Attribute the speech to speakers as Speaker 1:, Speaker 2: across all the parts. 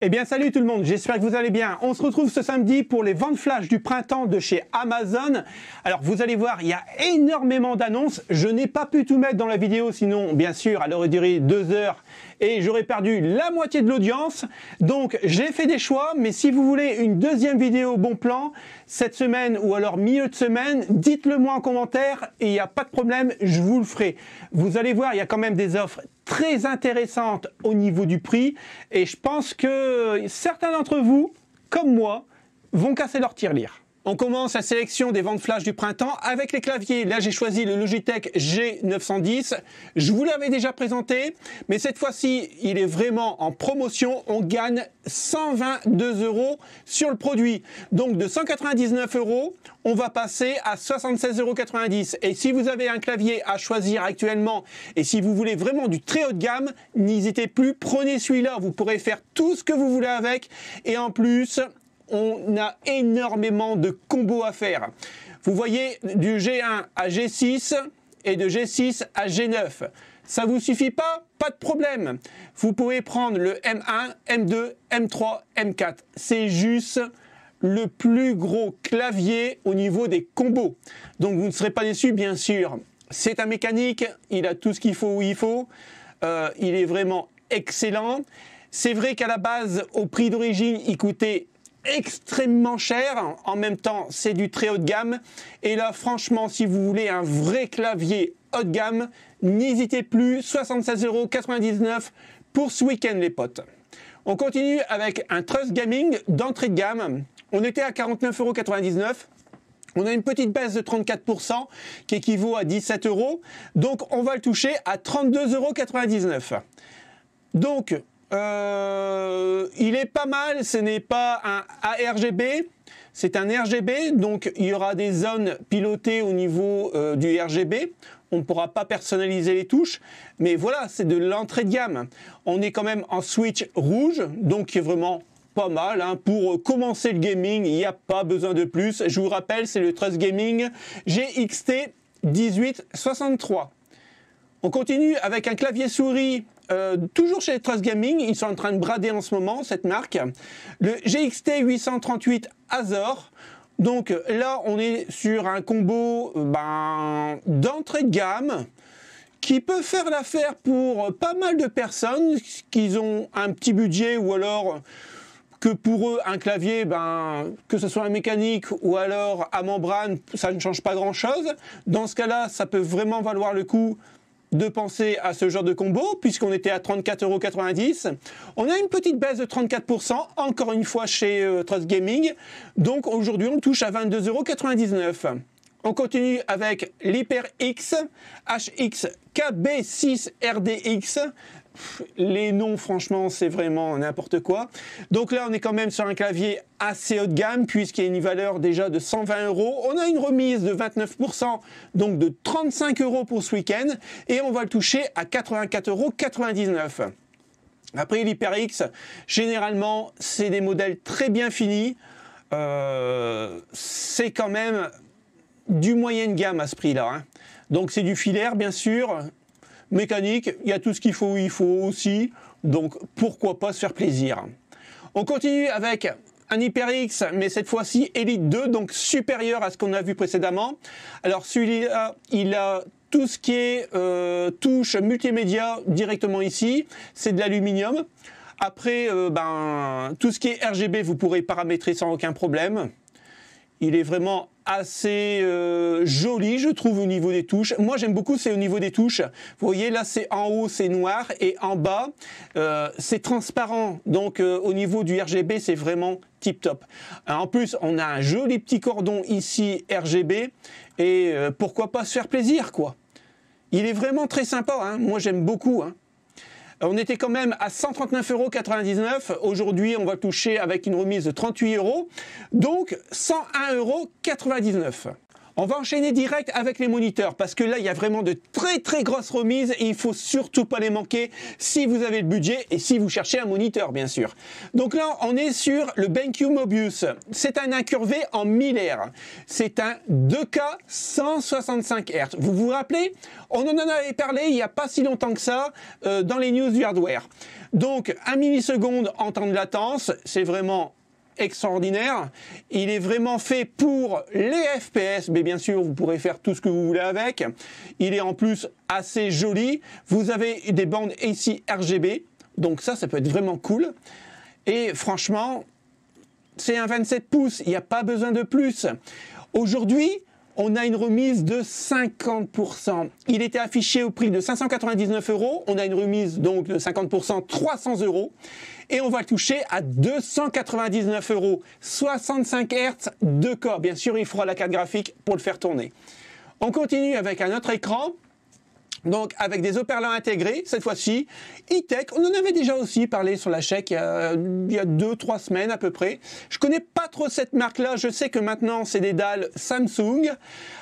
Speaker 1: Eh bien salut tout le monde, j'espère que vous allez bien. On se retrouve ce samedi pour les ventes flash du printemps de chez Amazon. Alors vous allez voir, il y a énormément d'annonces. Je n'ai pas pu tout mettre dans la vidéo, sinon bien sûr elle aurait duré 2 heures et j'aurais perdu la moitié de l'audience. Donc j'ai fait des choix, mais si vous voulez une deuxième vidéo bon plan cette semaine ou alors milieu de semaine, dites-le moi en commentaire et il n'y a pas de problème, je vous le ferai. Vous allez voir, il y a quand même des offres très intéressantes au niveau du prix et je pense que certains d'entre vous, comme moi, vont casser leur tirelire. On commence la sélection des ventes flash du printemps avec les claviers. Là, j'ai choisi le Logitech G910. Je vous l'avais déjà présenté, mais cette fois-ci, il est vraiment en promotion. On gagne 122 € sur le produit. Donc, de 199 €, on va passer à 76,90 €. Et si vous avez un clavier à choisir actuellement, et si vous voulez vraiment du très haut de gamme, n'hésitez plus, prenez celui-là. Vous pourrez faire tout ce que vous voulez avec. Et en plus, on a énormément de combos à faire. Vous voyez du G1 à G6 et de G6 à G9. Ça vous suffit pas? Pas de problème. Vous pouvez prendre le M1, M2, M3, M4. C'est juste le plus gros clavier au niveau des combos. Donc vous ne serez pas déçus, bien sûr. C'est un mécanique, il a tout ce qu'il faut où il faut. Il est vraiment excellent. C'est vrai qu'à la base, au prix d'origine, il coûtait extrêmement cher. En même temps, c'est du très haut de gamme. Et là, franchement, si vous voulez un vrai clavier haut de gamme, n'hésitez plus, 76,99 € pour ce week-end, les potes. On continue avec un Trust Gaming d'entrée de gamme. On était à 49,99 €. On a une petite baisse de 34% qui équivaut à 17 €. Donc, on va le toucher à 32,99 €. Donc, il est pas mal, ce n'est pas un ARGB, c'est un RGB, donc il y aura des zones pilotées au niveau du RGB. On ne pourra pas personnaliser les touches, mais voilà, c'est de l'entrée de gamme. On est quand même en switch rouge, donc qui est vraiment pas mal. Hein. Pour commencer le gaming, il n'y a pas besoin de plus. Je vous rappelle, c'est le Trust Gaming GXT 1863. On continue avec un clavier souris. Toujours chez Trust Gaming, ils sont en train de brader en ce moment cette marque, le GXT 838 Azor. Donc là, on est sur un combo d'entrée de gamme qui peut faire l'affaire pour pas mal de personnes qui ont un petit budget ou alors que pour eux, un clavier, que ce soit un mécanique ou alors à membrane, ça ne change pas grand-chose. Dans ce cas-là, ça peut vraiment valoir le coup de penser à ce genre de combo, puisqu'on était à 34,90 €. On a une petite baisse de 34%, encore une fois chez Trust Gaming. Donc aujourd'hui, on touche à 22,99 €. On continue avec l'HyperX HX KB6 RDX. Les noms, franchement, c'est vraiment n'importe quoi. Donc là, on est quand même sur un clavier assez haut de gamme, puisqu'il y a une valeur déjà de 120 €. On a une remise de 29%, donc de 35 € pour ce week-end. Et on va le toucher à 84,99 €. Après l'HyperX, généralement, c'est des modèles très bien finis. C'est quand même du moyenne gamme à ce prix-là. Hein. Donc c'est du filaire, bien sûr. Mécanique, il y a tout ce qu'il faut où il faut aussi, donc pourquoi pas se faire plaisir. On continue avec un HyperX, mais cette fois-ci Elite 2, donc supérieur à ce qu'on a vu précédemment. Alors celui-là, il a tout ce qui est touche multimédia directement ici, c'est de l'aluminium. Après, tout ce qui est RGB, vous pourrez paramétrer sans aucun problème. Il est vraiment assez joli, je trouve, au niveau des touches. Moi, j'aime beaucoup, c'est au niveau des touches. Vous voyez, là, c'est en haut, c'est noir, et en bas, c'est transparent. Donc, au niveau du RGB, c'est vraiment tip-top. En plus, on a un joli petit cordon ici, RGB, et pourquoi pas se faire plaisir, quoi. Il est vraiment très sympa, hein. Moi, j'aime beaucoup, hein. On était quand même à 139,99 €. Aujourd'hui, on va toucher avec une remise de 38 €. Donc, 101,99 €. On va enchaîner direct avec les moniteurs parce que là, il y a vraiment de très très grosses remises et il faut surtout pas les manquer si vous avez le budget et si vous cherchez un moniteur, bien sûr. Donc là, on est sur le BenQ Mobius. C'est un incurvé en 1000 Hz. C'est un 2K 165 Hz. Vous vous rappelez? On en avait parlé il n'y a pas si longtemps que ça dans les news du hardware. Donc 1 milliseconde en temps de latence, c'est vraiment extraordinaire. Il est vraiment fait pour les FPS, mais bien sûr vous pourrez faire tout ce que vous voulez avec. Il est en plus assez joli. Vous avez des bandes ici RGB, donc ça peut être vraiment cool. Et franchement, c'est un 27 pouces, il n'y a pas besoin de plus. Aujourd'hui, on a une remise de 50%. Il était affiché au prix de 599 €. On a une remise donc de 50%, 300 €. Et on va le toucher à 299 €. 65 Hz, 2 corps. Bien sûr, il faudra la carte graphique pour le faire tourner. On continue avec un autre écran. Donc avec des haut-parleurs intégrés, cette fois-ci, E-Tech, on en avait déjà aussi parlé sur la chaîne il y a 2-3 semaines à peu près. Je connais pas trop cette marque-là, je sais que maintenant c'est des dalles Samsung.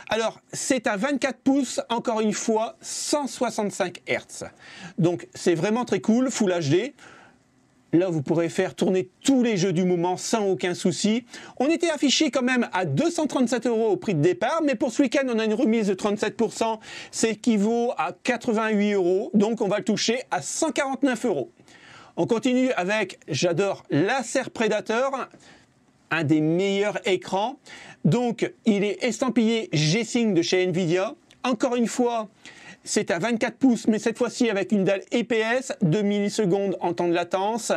Speaker 1: Alors c'est un 24 pouces, encore une fois, 165 Hz. Donc c'est vraiment très cool, Full HD. Là, vous pourrez faire tourner tous les jeux du moment sans aucun souci. On était affiché quand même à 237 € au prix de départ, mais pour ce week-end, on a une remise de 37%. Ça équivaut à 88 €, donc on va le toucher à 149 €. On continue avec, j'adore, l'Acer Predator, un des meilleurs écrans. Donc, il est estampillé G-Sync de chez Nvidia. Encore une fois, c'est à 24 pouces, mais cette fois-ci avec une dalle EPS, 2 millisecondes en temps de latence,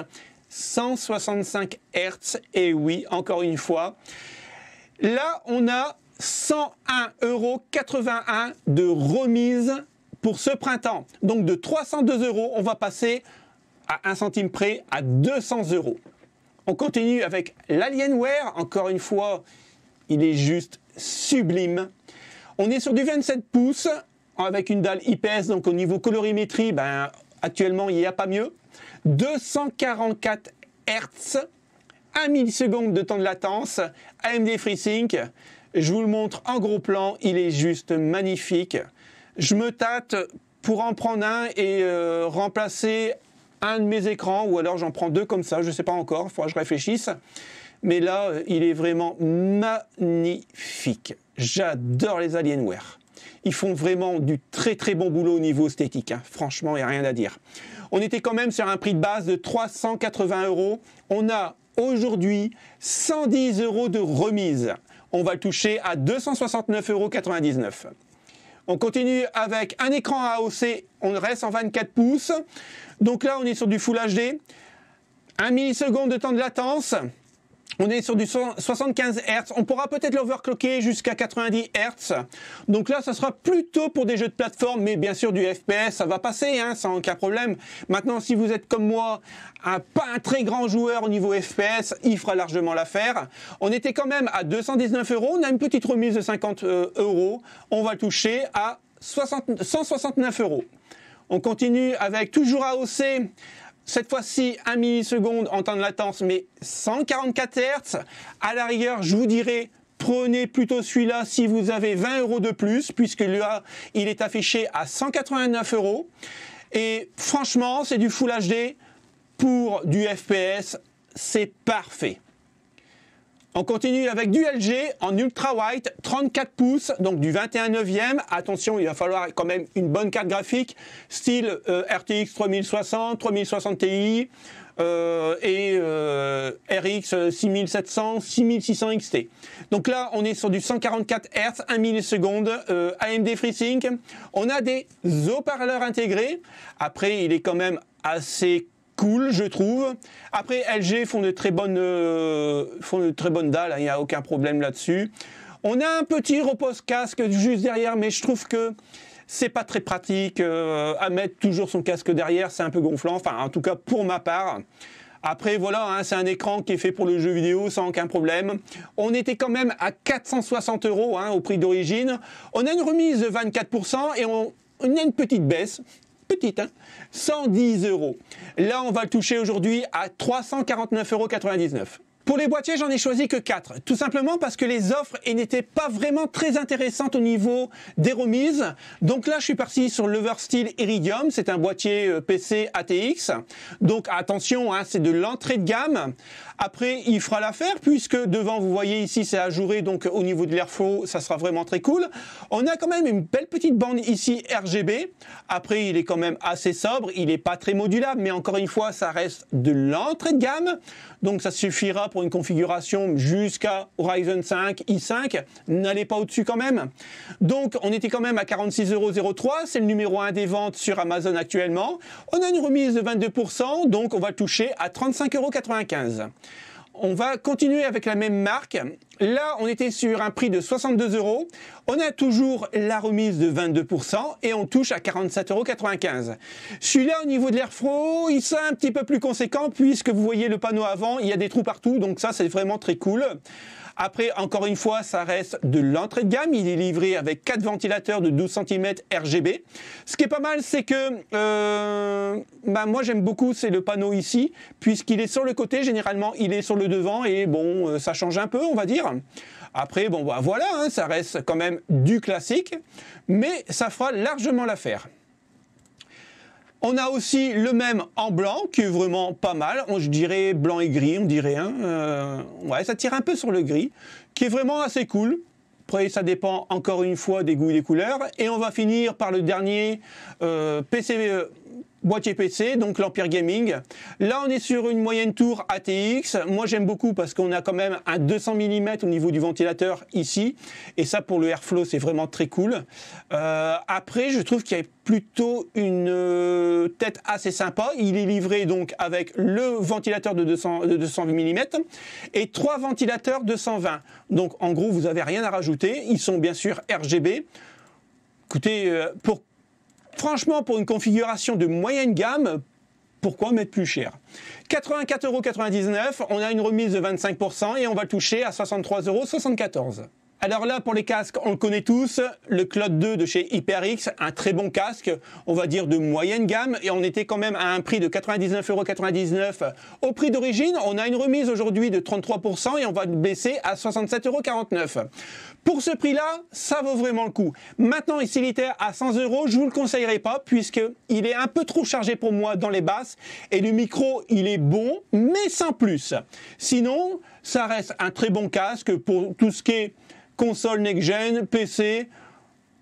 Speaker 1: 165 Hz, et oui, encore une fois. Là, on a 101,81 € de remise pour ce printemps. Donc de 302 €, on va passer à 1 centime près à 200 €. On continue avec l'Alienware, encore une fois, il est juste sublime. On est sur du 27 pouces, avec une dalle IPS, donc au niveau colorimétrie, actuellement il n'y a pas mieux. 244 Hz, 1 milliseconde de temps de latence, AMD FreeSync. Je vous le montre en gros plan, il est juste magnifique. Je me tâte pour en prendre un et remplacer un de mes écrans, ou alors j'en prends 2 comme ça, je ne sais pas encore, il faudra que je réfléchisse. Mais là, il est vraiment magnifique. J'adore les Alienware. Ils font vraiment du très très bon boulot au niveau esthétique. Hein. Franchement, il n'y a rien à dire. On était quand même sur un prix de base de 380 €. On a aujourd'hui 110 € de remise. On va le toucher à 269,99 €. On continue avec un écran AOC. On reste en 24 pouces. Donc là, on est sur du Full HD. 1 milliseconde de temps de latence. On est sur du 75 Hz. On pourra peut-être l'overclocker jusqu'à 90 Hz. Donc là, ça sera plutôt pour des jeux de plateforme, mais bien sûr du FPS, ça va passer, hein, sans aucun problème. Maintenant, si vous êtes comme moi, pas un très grand joueur au niveau FPS, il fera largement l'affaire. On était quand même à 219 €. On a une petite remise de 50 €. On va toucher à 169 €. On continue avec toujours AOC. Cette fois-ci, 1 milliseconde en temps de latence, mais 144 Hz. À la rigueur, je vous dirais, prenez plutôt celui-là si vous avez 20 € de plus, puisque là, il est affiché à 189 €. Et franchement, c'est du Full HD pour du FPS, c'est parfait. On continue avec du LG en ultra wide, 34 pouces, donc du 21/9. Attention, il va falloir quand même une bonne carte graphique, style RTX 3060, 3060 Ti et RX 6700, 6600 XT. Donc là, on est sur du 144 Hz, 1 milliseconde, AMD FreeSync. On a des haut-parleurs intégrés. Après, il est quand même assez cool, je trouve. Après, LG font de très bonnes dalles, il n'y a aucun problème là-dessus. On a un petit repose-casque juste derrière, mais je trouve que c'est pas très pratique à mettre toujours son casque derrière, c'est un peu gonflant, enfin en tout cas pour ma part. Après voilà, hein, c'est un écran qui est fait pour le jeu vidéo sans aucun problème. On était quand même à 460 € hein, au prix d'origine. On a une remise de 24% et on a une petite baisse. Petite, hein, 110 €. Là, on va le toucher aujourd'hui à 349,99 €. Pour les boîtiers, j'en ai choisi que 4. Tout simplement parce que les offres n'étaient pas vraiment très intéressantes au niveau des remises. Donc là, je suis parti sur l'Eversteel Iridium. C'est un boîtier PC ATX. Donc attention, hein, c'est de l'entrée de gamme. Après, il fera l'affaire puisque devant, vous voyez ici, c'est ajouré, donc au niveau de l'airflow, ça sera vraiment très cool. On a quand même une belle petite bande ici RGB. Après, il est quand même assez sobre, il n'est pas très modulable, mais encore une fois, ça reste de l'entrée de gamme. Donc ça suffira pour une configuration jusqu'à Ryzen 5, i5. N'allez pas au-dessus quand même. Donc on était quand même à 46,03 €. C'est le numéro 1 des ventes sur Amazon actuellement. On a une remise de 22%, donc on va toucher à 35,95 €. On va continuer avec la même marque. Là, on était sur un prix de 62 €. On a toujours la remise de 22% et on touche à 47,95 €. Celui-là, au niveau de l'airflow, il sera un petit peu plus conséquent puisque vous voyez le panneau avant, il y a des trous partout. Donc ça, c'est vraiment très cool. Après, encore une fois, ça reste de l'entrée de gamme. Il est livré avec 4 ventilateurs de 12 cm RGB. Ce qui est pas mal, c'est que moi, j'aime beaucoup, c'est le panneau ici, puisqu'il est sur le côté. Généralement, il est sur le devant et bon, ça change un peu, on va dire. Après, bon, bah, voilà, hein, ça reste quand même du classique, mais ça fera largement l'affaire. On a aussi le même en blanc qui est vraiment pas mal. Je dirais blanc et gris, on dirait. Hein. Ouais, ça tire un peu sur le gris, qui est vraiment assez cool. Après, ça dépend encore une fois des goûts et des couleurs. Et on va finir par le dernier boîtier PC, donc l'Empire Gaming. Là, on est sur une moyenne tour ATX. Moi, j'aime beaucoup parce qu'on a quand même un 200 mm au niveau du ventilateur ici. Et ça, pour le airflow, c'est vraiment très cool. Après, je trouve qu'il y a plutôt une tête assez sympa. Il est livré donc avec le ventilateur de 220 mm et 3 ventilateurs de 120. Donc, en gros, vous n'avez rien à rajouter. Ils sont bien sûr RGB. Écoutez, franchement, pour une configuration de moyenne gamme, pourquoi mettre plus cher? 84,99 €, on a une remise de 25% et on va toucher à 63,74 €. Alors là, pour les casques, on le connaît tous, le Cloud 2 de chez HyperX, un très bon casque, on va dire de moyenne gamme, et on était quand même à un prix de 99,99 € au prix d'origine. On a une remise aujourd'hui de 33% et on va baisser à 67,49 €. Pour ce prix-là, ça vaut vraiment le coup. Maintenant, s'il était à 100 €, je vous le conseillerais pas, puisqu'il est un peu trop chargé pour moi dans les basses, et le micro, il est bon, mais sans plus. Sinon, ça reste un très bon casque pour tout ce qui est console next-gen, PC,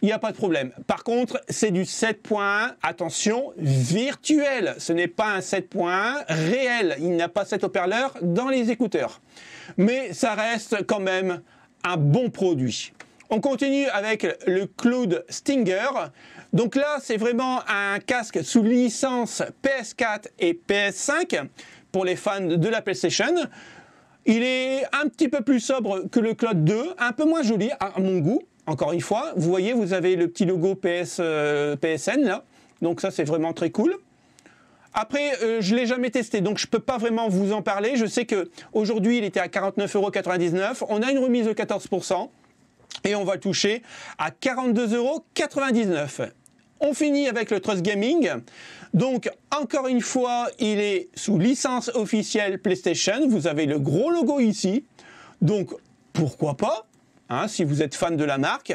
Speaker 1: il n'y a pas de problème. Par contre, c'est du 7.1, attention, virtuel. Ce n'est pas un 7.1 réel. Il n'y a pas cet haut-parleur dans les écouteurs. Mais ça reste quand même un bon produit. On continue avec le Cloud Stinger. Donc là, c'est vraiment un casque sous licence PS4 et PS5 pour les fans de la PlayStation. Il est un petit peu plus sobre que le Cloud 2, un peu moins joli à mon goût. Encore une fois, vous voyez, vous avez le petit logo PSN là. Donc ça, c'est vraiment très cool. Après, je ne l'ai jamais testé, donc je ne peux pas vraiment vous en parler. Je sais qu'aujourd'hui, il était à 49,99 €. On a une remise de 14% et on va toucher à 42,99 €. On finit avec le Trust Gaming. Donc, encore une fois, il est sous licence officielle PlayStation. Vous avez le gros logo ici. Donc, pourquoi pas, hein, si vous êtes fan de la marque.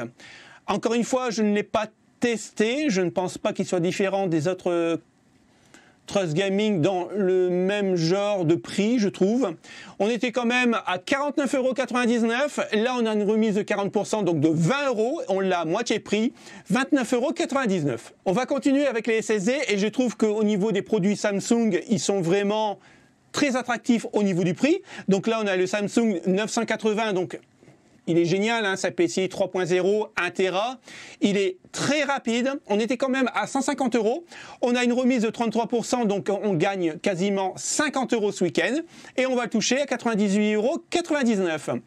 Speaker 1: Encore une fois, je ne l'ai pas testé. Je ne pense pas qu'il soit différent des autres Trust Gaming dans le même genre de prix, je trouve. On était quand même à 49,99 €. Là, on a une remise de 40%, donc de 20 €. On l'a à moitié prix, 29,99 €. On va continuer avec les SSD et je trouve qu'au niveau des produits Samsung, ils sont vraiment très attractifs au niveau du prix. Donc là, on a le Samsung 980, donc il est génial, hein, sa PCI 3.0, 1 Tera. Il est très rapide. On était quand même à 150 €. On a une remise de 33%, donc on gagne quasiment 50 € ce week-end. Et on va toucher à 98,99 €.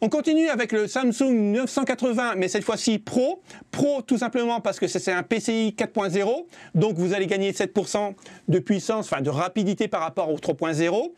Speaker 1: On continue avec le Samsung 980, mais cette fois-ci Pro. Pro, tout simplement parce que c'est un PCI 4.0. Donc vous allez gagner 7% de puissance, enfin de rapidité par rapport au 3.0.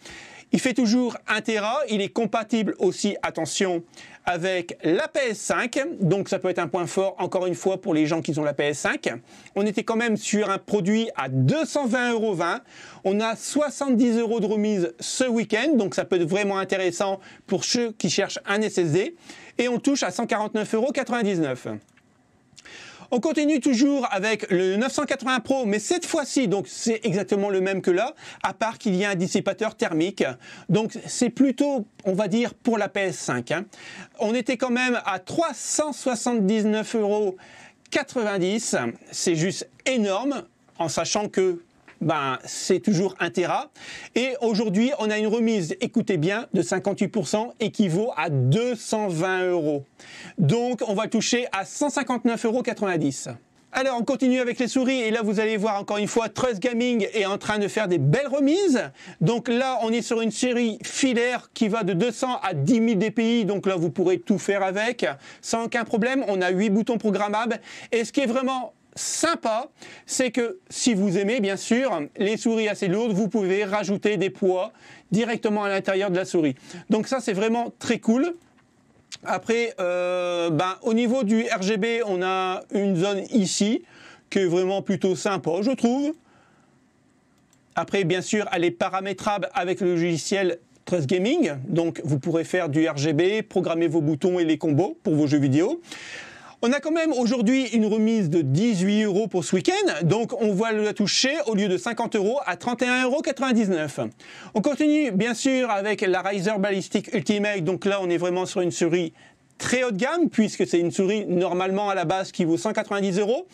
Speaker 1: Il fait toujours 1 Tera, il est compatible aussi, attention, avec la PS5, donc ça peut être un point fort, encore une fois, pour les gens qui ont la PS5. On était quand même sur un produit à 220,20 €. On a 70 € de remise ce week-end, donc ça peut être vraiment intéressant pour ceux qui cherchent un SSD. Et on touche à 149,99 €. On continue toujours avec le 980 Pro, mais cette fois-ci, donc c'est exactement le même que là, à part qu'il y a un dissipateur thermique. Donc c'est plutôt, on va dire, pour la PS5. Hein. On était quand même à 379,90 €. C'est juste énorme, en sachant que c'est toujours 1 Tera. Et aujourd'hui, on a une remise, écoutez bien, de 58%, équivaut à 220 €. Donc, on va toucher à 159,90 €. Alors, on continue avec les souris. Et là, vous allez voir, encore une fois, Trust Gaming est en train de faire des belles remises. Donc là, on est sur une série filaire qui va de 200 à 10 000 dpi. Donc là, vous pourrez tout faire avec, sans aucun problème. On a 8 boutons programmables. Et ce qui est vraiment sympa, c'est que si vous aimez bien sûr les souris assez lourdes, vous pouvez rajouter des poids directement à l'intérieur de la souris. Donc ça c'est vraiment très cool. Après, au niveau du RGB, on a une zone ici qui est vraiment plutôt sympa, je trouve. Après, bien sûr, elle est paramétrable avec le logiciel Trust Gaming. Donc vous pourrez faire du RGB, programmer vos boutons et les combos pour vos jeux vidéo. On a quand même aujourd'hui une remise de 18 € pour ce week-end, donc on va la toucher au lieu de 50 € à 31,99 €. On continue bien sûr avec la Razer Ballistic Ultimate, donc là on est vraiment sur une souris très haut de gamme puisque c'est une souris normalement à la base qui vaut 190 €.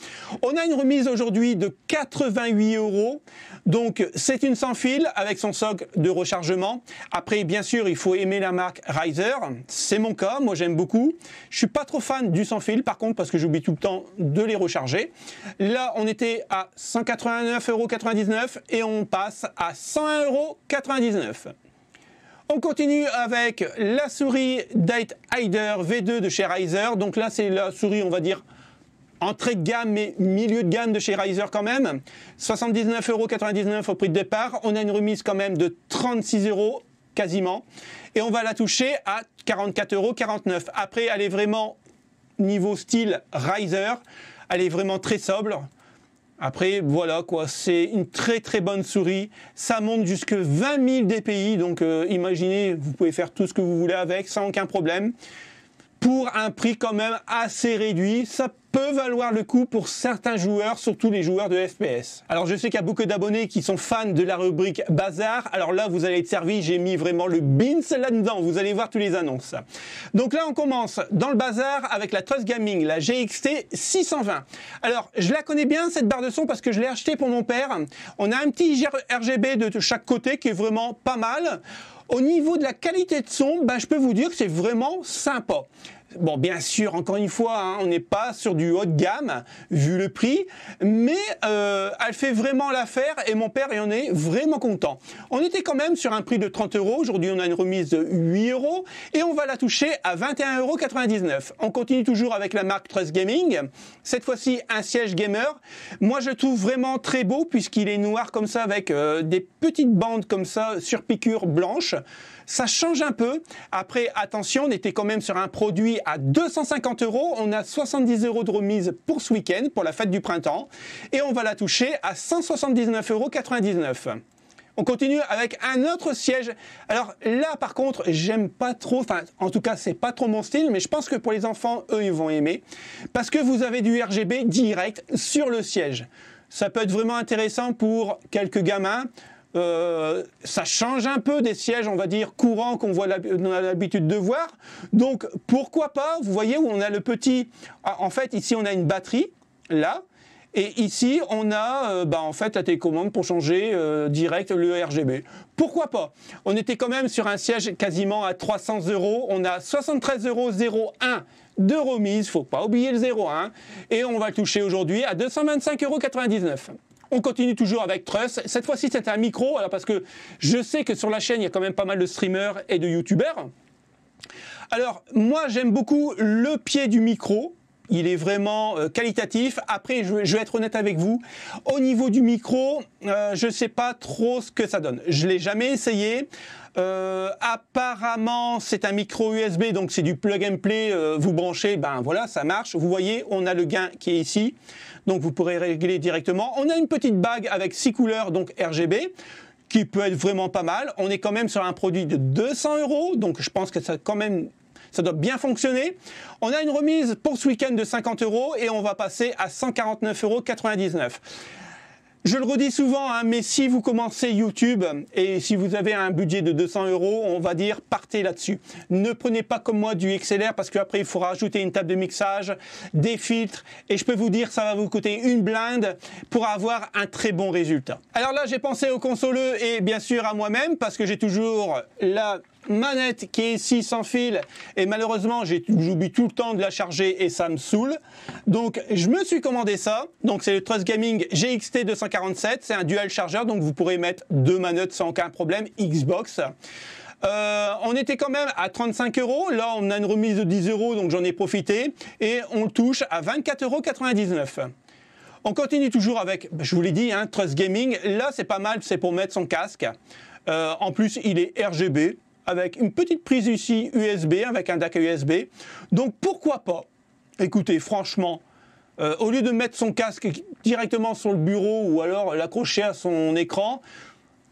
Speaker 1: On a une remise aujourd'hui de 88 €. Donc c'est une sans fil avec son socle de rechargement. Après bien sûr il faut aimer la marque Razer, c'est mon cas, moi j'aime beaucoup. Je suis pas trop fan du sans fil par contre parce que j'oublie tout le temps de les recharger. Là on était à 189,99 € et on passe à 101,99 €. On continue avec la souris Date Hider V2 de chez Razer. Donc là, c'est la souris, on va dire, entrée de gamme, mais milieu de gamme de chez Razer quand même. 79,99 € au prix de départ. On a une remise quand même de 36 € quasiment. Et on va la toucher à 44,49 €. Après, elle est vraiment niveau style Razer. Elle est vraiment très sobre. Après, voilà quoi, c'est une très très bonne souris. Ça monte jusque 20 000 dpi, donc imaginez, vous pouvez faire tout ce que vous voulez avec sans aucun problème. Pour un prix quand même assez réduit, ça peut valoir le coup pour certains joueurs, surtout les joueurs de FPS. Alors je sais qu'il y a beaucoup d'abonnés qui sont fans de la rubrique Bazar, alors là vous allez être servi, j'ai mis vraiment le beans là-dedans, vous allez voir tous les annonces. Donc là on commence dans le Bazar avec la Trust Gaming, la GXT 620. Alors je la connais bien cette barre de son parce que je l'ai achetée pour mon père. On a un petit RGB de chaque côté qui est vraiment pas mal. Au niveau de la qualité de son, je peux vous dire que c'est vraiment sympa. Bon, bien sûr, encore une fois, hein, on n'est pas sur du haut de gamme, vu le prix, mais elle fait vraiment l'affaire et mon père en est vraiment content. On était quand même sur un prix de 30 €, aujourd'hui on a une remise de 8 € et on va la toucher à 21,99 €. On continue toujours avec la marque Trust Gaming, cette fois-ci un siège gamer. Moi je le trouve vraiment très beau puisqu'il est noir comme ça avec des petites bandes comme ça sur piqûre blanche. Ça change un peu. Après, attention, on était quand même sur un produit à 250 €. On a 70 € de remise pour ce week-end, pour la fête du printemps. Et on va la toucher à 179,99 €. On continue avec un autre siège. Alors là, par contre, j'aime pas trop, enfin, en tout cas, c'est pas trop mon style, mais je pense que pour les enfants, eux, ils vont aimer. Parce que vous avez du RGB direct sur le siège. Ça peut être vraiment intéressant pour quelques gamins. Ça change un peu des sièges, on va dire, courants qu'on a l'habitude de voir. Donc, pourquoi pas, vous voyez où on a le petit... En fait, ici, on a une batterie, là. Et ici, on a en fait la télécommande pour changer direct le RGB. Pourquoi pas? On était quand même sur un siège quasiment à 300 €. On a 73,01 € de remise, faut pas oublier le 0,1. Et on va le toucher aujourd'hui à 225,99 €. On continue toujours avec Trust. Cette fois-ci, c'est un micro, alors parce que je sais que sur la chaîne, il y a quand même pas mal de streamers et de youtubeurs. Alors, moi, j'aime beaucoup le pied du micro. Il est vraiment qualitatif. Après, je vais être honnête avec vous. Au niveau du micro, je ne sais pas trop ce que ça donne. Je ne l'ai jamais essayé. Apparemment, c'est un micro USB, donc c'est du plug and play. Vous branchez, voilà, ça marche. Vous voyez, on a le gain qui est ici. Donc, vous pourrez régler directement. On a une petite bague avec 6 couleurs, donc RGB, qui peut être vraiment pas mal. On est quand même sur un produit de 200 €. Donc, je pense que ça quand même... ça doit bien fonctionner. On a une remise pour ce week-end de 50 € et on va passer à 149,99 €. Je le redis souvent, hein, mais si vous commencez YouTube et si vous avez un budget de 200 €, on va dire partez là-dessus. Ne prenez pas comme moi du XLR parce qu'après il faut rajouter une table de mixage, des filtres et je peux vous dire ça va vous coûter une blinde pour avoir un très bon résultat. Alors là j'ai pensé au consoleux et bien sûr à moi-même parce que j'ai toujours la manette qui est ici sans fil et malheureusement j'oublie tout le temps de la charger et ça me saoule. Donc je me suis commandé ça. Donc c'est le Trust Gaming GXT 247, c'est un dual chargeur donc vous pourrez mettre deux manettes sans aucun problème Xbox. On était quand même à 35 €, là on a une remise de 10 € donc j'en ai profité et on le touche à 24,99 €. On continue toujours avec, je vous l'ai dit, hein, Trust Gaming, là c'est pas mal, c'est pour mettre son casque. En plus il est RGB avec une petite prise ici USB, avec un DAC USB. Donc pourquoi pas? Écoutez, franchement, au lieu de mettre son casque directement sur le bureau ou alors l'accrocher à son écran,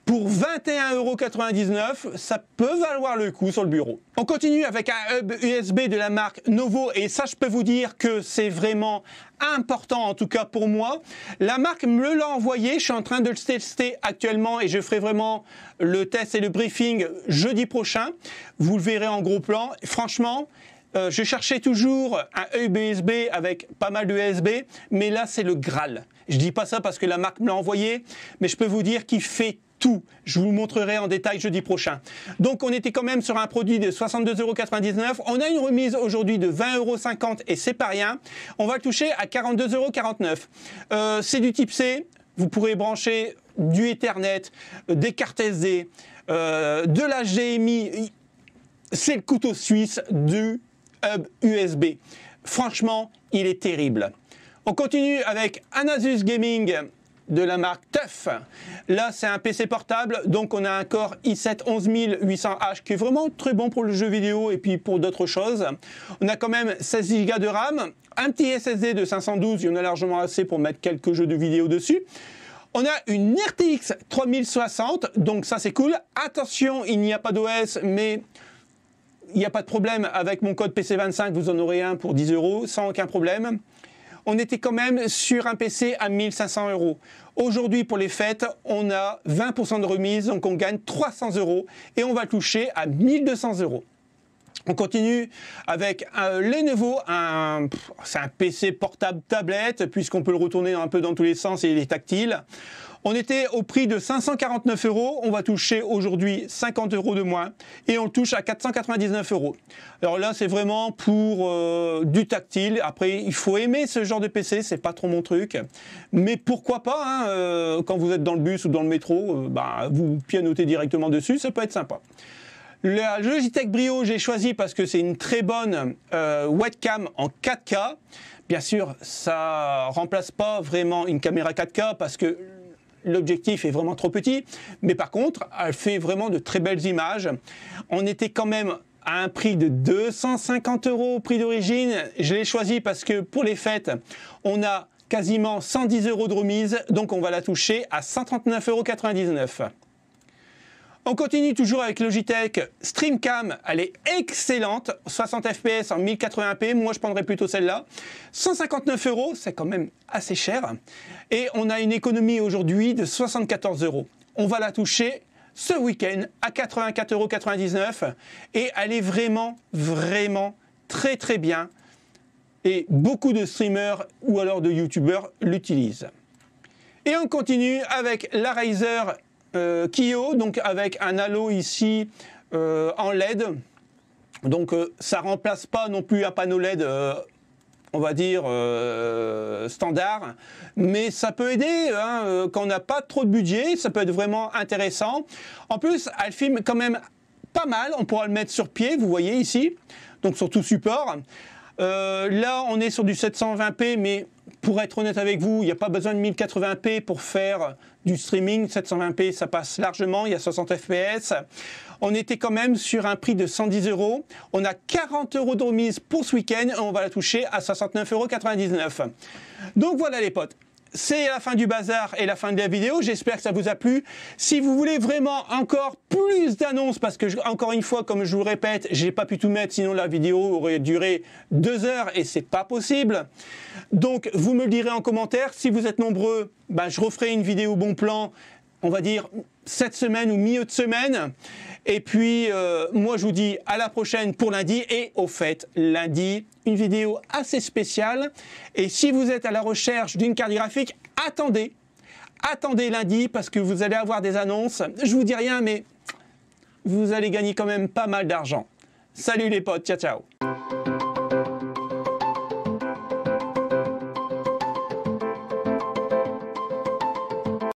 Speaker 1: pour 21,99 €, ça peut valoir le coup sur le bureau. On continue avec un hub USB de la marque Novo et ça je peux vous dire que c'est vraiment important en tout cas pour moi. La marque me l'a envoyé, je suis en train de le tester actuellement et je ferai vraiment le test et le briefing jeudi prochain. Vous le verrez en gros plan. Franchement, je cherchais toujours un hub USB avec pas mal de USB, mais là c'est le Graal. Je dis pas ça parce que la marque me l'a envoyé, mais je peux vous dire qu'il fait tout. Je vous montrerai en détail jeudi prochain. Donc on était quand même sur un produit de 62,99 €. On a une remise aujourd'hui de 20,50 € et c'est pas rien. On va le toucher à 42,49 €. C'est du type C. Vous pourrez brancher du Ethernet, des cartes SD, de la HDMI. C'est le couteau suisse du hub USB. Franchement, il est terrible. On continue avec un Asus Gaming de la marque TUF. Là, c'est un PC portable, donc on a un Core i7 11800H qui est vraiment très bon pour le jeu vidéo et puis pour d'autres choses. On a quand même 16 Go de RAM, un petit SSD de 512, il y en a largement assez pour mettre quelques jeux de vidéo dessus. On a une RTX 3060, donc ça c'est cool. Attention, il n'y a pas d'OS, mais il n'y a pas de problème. Avec mon code PC25, vous en aurez un pour 10 € sans aucun problème. On était quand même sur un PC à 1500 €. Aujourd'hui, pour les fêtes, on a 20% de remise, donc on gagne 300 € et on va toucher à 1200 €. On continue avec Lenovo, c'est un PC portable tablette, puisqu'on peut le retourner un peu dans tous les sens et il est tactile. On était au prix de 549 €, on va toucher aujourd'hui 50 € de moins et on le touche à 499 €. Alors là c'est vraiment pour du tactile, après il faut aimer ce genre de PC, c'est pas trop mon truc, mais pourquoi pas, hein, quand vous êtes dans le bus ou dans le métro, vous pianotez directement dessus, ça peut être sympa. La Logitech Brio, j'ai choisi parce que c'est une très bonne webcam en 4K. Bien sûr, ça remplace pas vraiment une caméra 4K parce que l'objectif est vraiment trop petit, mais par contre, elle fait vraiment de très belles images. On était quand même à un prix de 250 € au prix d'origine. Je l'ai choisi parce que pour les fêtes, on a quasiment 110 € de remise, donc on va la toucher à 139,99 €. On continue toujours avec Logitech StreamCam, elle est excellente, 60 fps en 1080p, moi je prendrais plutôt celle-là. 159 €, c'est quand même assez cher. Et on a une économie aujourd'hui de 74 €. On va la toucher ce week-end à 84,99 € et elle est vraiment très très bien. Et beaucoup de streamers ou alors de youtubeurs l'utilisent. Et on continue avec la Razer Kiyo, donc avec un halo ici en LED. Donc ça remplace pas non plus un panneau LED, on va dire standard, mais ça peut aider hein, quand on n'a pas trop de budget, ça peut être vraiment intéressant. En plus, elle filme quand même pas mal, on pourra le mettre sur pied, vous voyez ici, donc sur tout support. Là, on est sur du 720p, mais pour être honnête avec vous, il n'y a pas besoin de 1080p pour faire du streaming. 720p, ça passe largement, il y a 60 fps. On était quand même sur un prix de 110 €. On a 40 € de remise pour ce week-end et on va la toucher à 69,99 €. Donc voilà les potes. c'est la fin du bazar et la fin de la vidéo. J'espère que ça vous a plu. Si vous voulez vraiment encore plus d'annonces, parce que encore une fois, comme je vous le répète, j'ai pas pu tout mettre, sinon la vidéo aurait duré 2 heures et c'est pas possible. Donc vous me le direz en commentaire. Si vous êtes nombreux, ben, je referai une vidéo bon plan, on va dire cette semaine ou milieu de semaine. Et puis moi je vous dis à la prochaine pour lundi. Et au fait, lundi, une vidéo assez spéciale. Et si vous êtes à la recherche d'une carte graphique, attendez lundi parce que vous allez avoir des annonces. Je vous dis rien, mais vous allez gagner quand même pas mal d'argent. Salut les potes, ciao ciao.